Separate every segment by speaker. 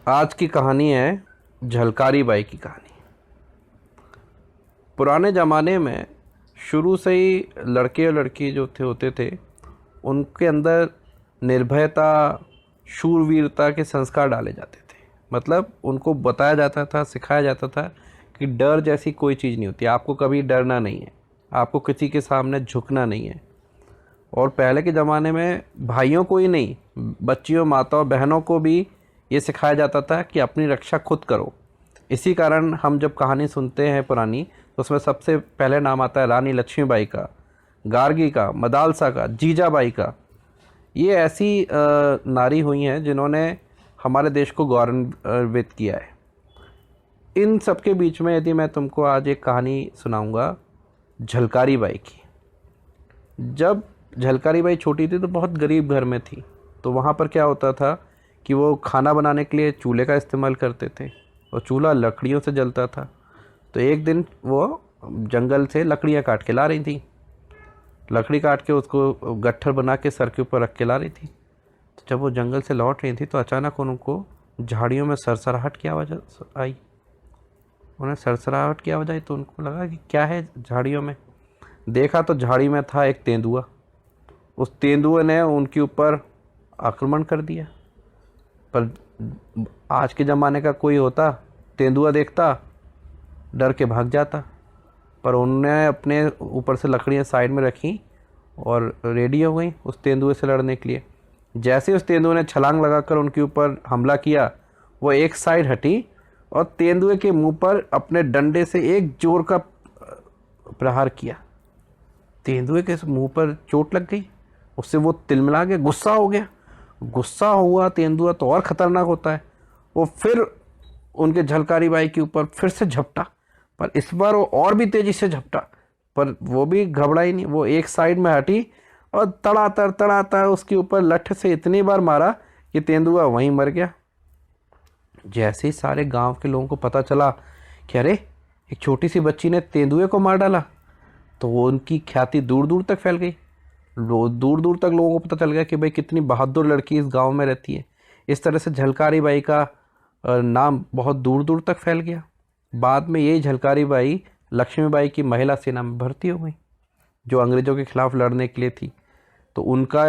Speaker 1: आज की कहानी है झलकारी बाई की कहानी। पुराने ज़माने में शुरू से ही लड़के और लड़की जो थे होते थे, उनके अंदर निर्भयता, शूरवीरता के संस्कार डाले जाते थे। मतलब उनको बताया जाता था, सिखाया जाता था कि डर जैसी कोई चीज़ नहीं होती, आपको कभी डरना नहीं है, आपको किसी के सामने झुकना नहीं है। और पहले के ज़माने में भाइयों को ही नहीं, बच्चियों, माताओं, बहनों को भी ये सिखाया जाता था कि अपनी रक्षा खुद करो। इसी कारण हम जब कहानी सुनते हैं पुरानी, तो उसमें सबसे पहले नाम आता है रानी लक्ष्मीबाई का, गार्गी का, मदालसा का, जीजाबाई का। ये ऐसी नारी हुई हैं जिन्होंने हमारे देश को गौरवान्वित किया है। इन सब के बीच में यदि मैं तुमको आज एक कहानी सुनाऊंगा झलकारी बाई की। जब झलकारी बाई छोटी थी तो बहुत गरीब घर में थी। तो वहाँ पर क्या होता था कि वो खाना बनाने के लिए चूल्हे का इस्तेमाल करते थे, और चूल्हा लकड़ियों से जलता था। तो एक दिन वो जंगल से लकड़ियाँ काट के ला रही थी। लकड़ी काट के उसको गट्ठर बना के सर के ऊपर रख के ला रही थी। तो जब वो जंगल से लौट रही थी तो अचानक उनको झाड़ियों में सरसराहट की आवाज़ आई। उन्हें सरसराहट की आवाज़ आई तो उनको लगा कि क्या है झाड़ियों में। देखा तो झाड़ी में था एक तेंदुआ। उस तेंदुए ने उनके ऊपर आक्रमण कर दिया। पर आज के ज़माने का कोई होता, तेंदुआ देखता डर के भाग जाता। पर उन्होंने अपने ऊपर से लकड़ियाँ साइड में रखी और रेडी हो गई उस तेंदुए से लड़ने के लिए। जैसे उस तेंदुए ने छलांग लगाकर उनके ऊपर हमला किया, वो एक साइड हटी और तेंदुए के मुंह पर अपने डंडे से एक जोर का प्रहार किया। तेंदुए के मुंह पर चोट लग गई। उससे वो तिलमिला गया, गुस्सा हो गया। गुस्सा हुआ तेंदुआ तो और ख़तरनाक होता है। वो फिर उनके झलकारी बाई के ऊपर फिर से झपटा, पर इस बार वो और भी तेज़ी से झपटा। पर वो भी घबराई नहीं, वो एक साइड में हटी और तड़ातड़ उसके ऊपर लठ से इतनी बार मारा कि तेंदुआ वहीं मर गया। जैसे ही सारे गांव के लोगों को पता चला कि अरे एक छोटी सी बच्ची ने तेंदुए को मार डाला, तो वो उनकी ख्याति दूर दूर तक फैल गई। दूर दूर तक लोगों को पता चल गया कि भाई कितनी बहादुर लड़की इस गांव में रहती है। इस तरह से झलकारी बाई का नाम बहुत दूर दूर तक फैल गया। बाद में यही झलकारी बाई लक्ष्मीबाई की महिला सेना में भर्ती हो गई, जो अंग्रेज़ों के खिलाफ लड़ने के लिए थी। तो उनका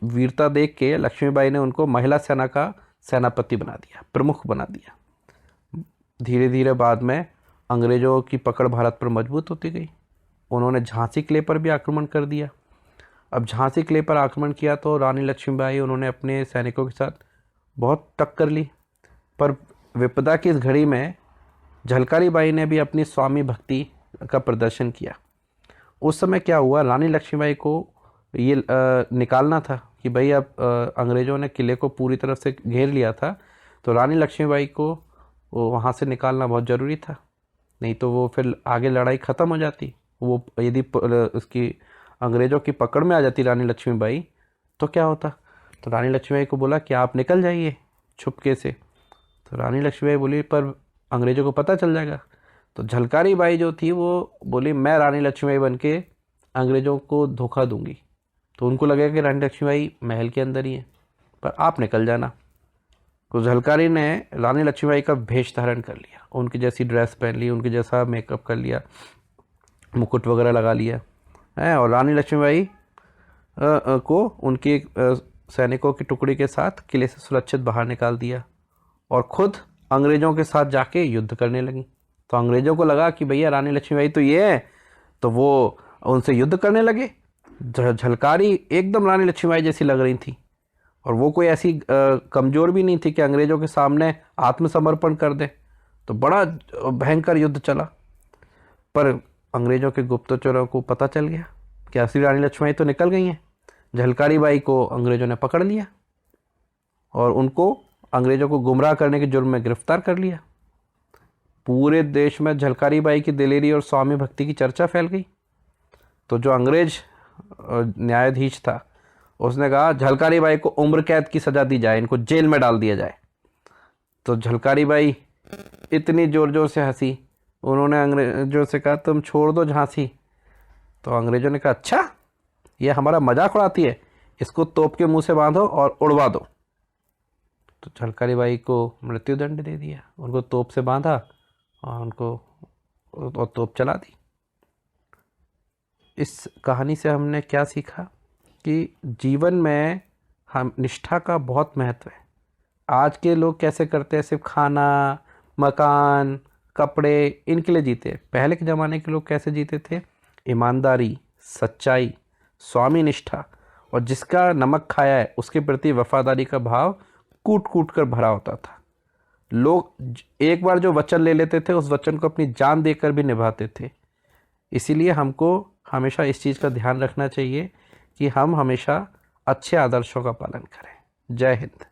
Speaker 1: वीरता देख के लक्ष्मीबाई ने उनको महिला सेना का सेनापति बना दिया, प्रमुख बना दिया। धीरे धीरे बाद में अंग्रेज़ों की पकड़ भारत पर मजबूत होती गई। उन्होंने झांसी किले पर भी आक्रमण कर दिया। अब झांसी किले पर आक्रमण किया तो रानी लक्ष्मीबाई, उन्होंने अपने सैनिकों के साथ बहुत टक्कर ली। पर विपदा की इस घड़ी में झलकारी बाई ने भी अपनी स्वामी भक्ति का प्रदर्शन किया। उस समय क्या हुआ, रानी लक्ष्मीबाई को ये निकालना था कि भाई अब अंग्रेज़ों ने किले को पूरी तरफ से घेर लिया था, तो रानी लक्ष्मीबाई को वहाँ से निकालना बहुत ज़रूरी था। नहीं तो वो फिर आगे लड़ाई ख़त्म हो जाती। वो यदि उसकी अंग्रेज़ों की पकड़ में आ जाती रानी लक्ष्मीबाई, तो क्या होता। तो रानी लक्ष्मीबाई को बोला कि आप निकल जाइए छुपके से। तो रानी लक्ष्मीबाई बोली पर अंग्रेज़ों को पता चल जाएगा। तो झलकारी बाई जो थी वो बोली मैं रानी लक्ष्मीबाई बन के अंग्रेज़ों को धोखा दूंगी। तो उनको लगेगा कि रानी लक्ष्मीबाई महल के अंदर ही है, पर आप निकल जाना। तो झलकारी ने रानी लक्ष्मीबाई का भेष धारण कर लिया, उनकी जैसी ड्रेस पहन ली, उनके जैसा मेकअप कर लिया, मुकुट वगैरह लगा लिया है, और रानी लक्ष्मीबाई को उनके सैनिकों की टुकड़ी के साथ किले से सुरक्षित बाहर निकाल दिया और खुद अंग्रेज़ों के साथ जाके युद्ध करने लगी। तो अंग्रेज़ों को लगा कि भैया रानी लक्ष्मीबाई तो ये है, तो वो उनसे युद्ध करने लगे। झलकारी एकदम रानी लक्ष्मीबाई जैसी लग रही थी, और वो कोई ऐसी कमज़ोर भी नहीं थी कि अंग्रेज़ों के सामने आत्मसमर्पण कर दे। तो बड़ा भयंकर युद्ध चला। पर अंग्रेज़ों के गुप्तचरों को पता चल गया कि असली रानी लक्ष्मीबाई तो निकल गई हैं। झलकारी बाई को अंग्रेज़ों ने पकड़ लिया और उनको अंग्रेज़ों को गुमराह करने के जुर्म में गिरफ्तार कर लिया। पूरे देश में झलकारी बाई की दिलेरी और स्वामी भक्ति की चर्चा फैल गई। तो जो अंग्रेज न्यायाधीश था, उसने कहा झलकारी बाई को उम्र कैद की सज़ा दी जाए, इनको जेल में डाल दिया जाए। तो झलकारी बाई इतनी ज़ोर ज़ोर से हंसी, उन्होंने अंग्रेज़ों से कहा तुम छोड़ दो झांसी। तो अंग्रेज़ों ने कहा अच्छा, ये हमारा मजाक उड़ाती है, इसको तोप के मुंह से बांधो और उड़वा दो। तो झलकारी बाई को मृत्युदंड दे दिया, उनको तोप से बांधा और उनको और तोप चला दी। इस कहानी से हमने क्या सीखा कि जीवन में हम निष्ठा का बहुत महत्व है। आज के लोग कैसे करते हैं, सिर्फ खाना, मकान, कपड़े, इनके लिए जीते। पहले के ज़माने के लोग कैसे जीते थे? ईमानदारी, सच्चाई, स्वामी निष्ठा, और जिसका नमक खाया है उसके प्रति वफादारी का भाव कूट कूट कर भरा होता था। लोग एक बार जो वचन ले लेते थे उस वचन को अपनी जान देकर भी निभाते थे। इसीलिए हमको हमेशा इस चीज़ का ध्यान रखना चाहिए कि हम हमेशा अच्छे आदर्शों का पालन करें। जय हिंद।